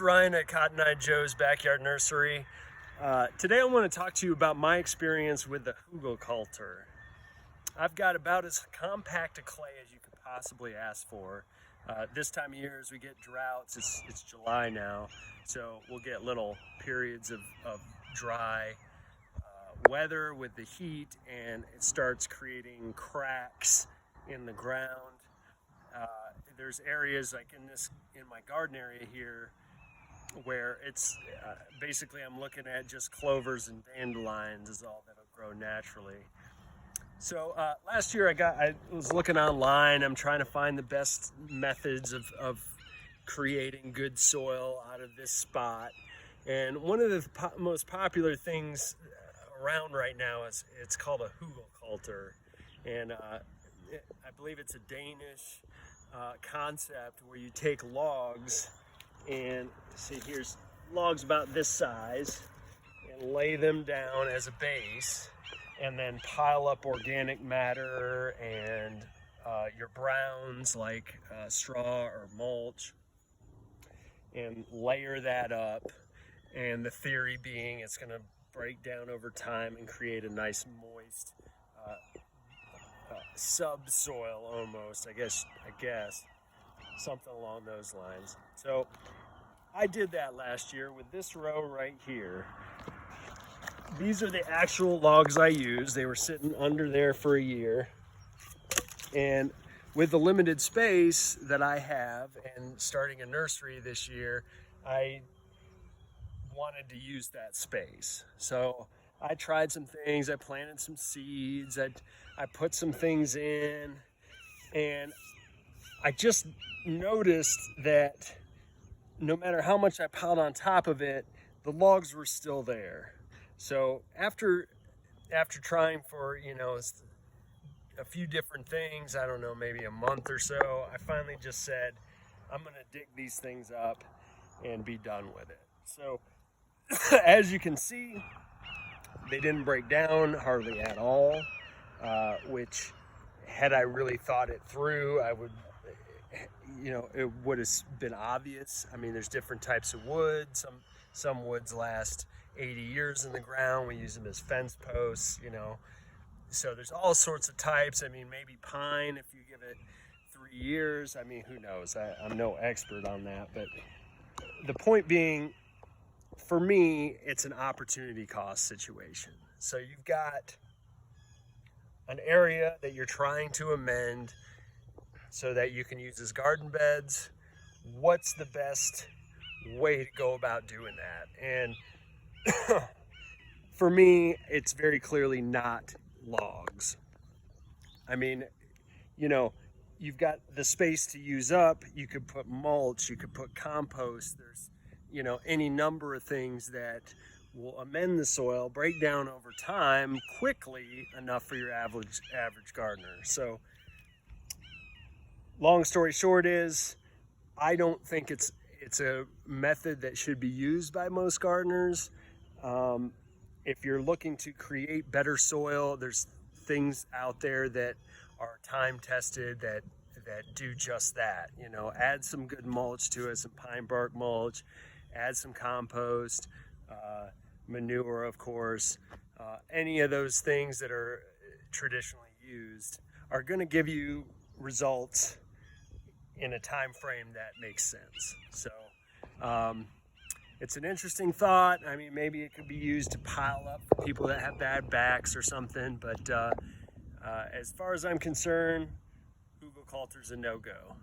Ryan at Cotton Eye Joe's Backyard Nursery. Today I want to talk to you about my experience with the Hugelkultur. I've got about as compact a clay as you could possibly ask for. This time of year as we get droughts, it's July now, so we'll get little periods of dry weather with the heat, and it starts creating cracks in the ground. There's areas like in my garden area here where it's basically I'm looking at just clovers and dandelions is all that'll grow naturally. So last year I was looking online. I'm trying to find the best methods of creating good soil out of this spot. And one of the most popular things around right now is it's called a Hugelkultur. And I believe it's a Danish concept where you take logs and see, here's logs about this size, and lay them down as a base, and then pile up organic matter and your browns like straw or mulch, and layer that up. And the theory being it's going to break down over time and create a nice moist subsoil almost, I guess something along those lines. So I did that last year with this row right here. These are the actual logs I used. They were sitting under there for a year. And with the limited space that I have and starting a nursery this year, I wanted to use that space. So I tried some things. I planted some seeds. I put some things in, and I just noticed that no matter how much I piled on top of it, the logs were still there. So after trying for, a few different things, I don't know, maybe a month or so, I finally just said, I'm gonna dig these things up and be done with it. So as you can see, they didn't break down hardly at all, which had I really thought it through, I would, it would have been obvious. I mean, there's different types of wood. Some woods last 80 years in the ground. We use them as fence posts, So there's all sorts of types. I mean, maybe pine if you give it 3 years. I mean, who knows? I'm no expert on that. But the point being, for me, it's an opportunity cost situation. So you've got an area that you're trying to amend so that you can use as garden beds. What's the best way to go about doing that? And for me, it's very clearly not logs. I mean, you've got the space to use up. You could put mulch, you could put compost. There's, any number of things that will amend the soil, break down over time quickly enough for your average gardener. So long story short is, I don't think it's a method that should be used by most gardeners. If you're looking to create better soil, there's things out there that are time tested that do just that. Add some good mulch to it, some pine bark mulch, add some compost, manure, of course. Any of those things that are traditionally used are going to give you results in a time frame that makes sense. So it's an interesting thought. I mean, maybe it could be used to pile up for people that have bad backs or something, but as far as I'm concerned, Hugelkultur's a no-go.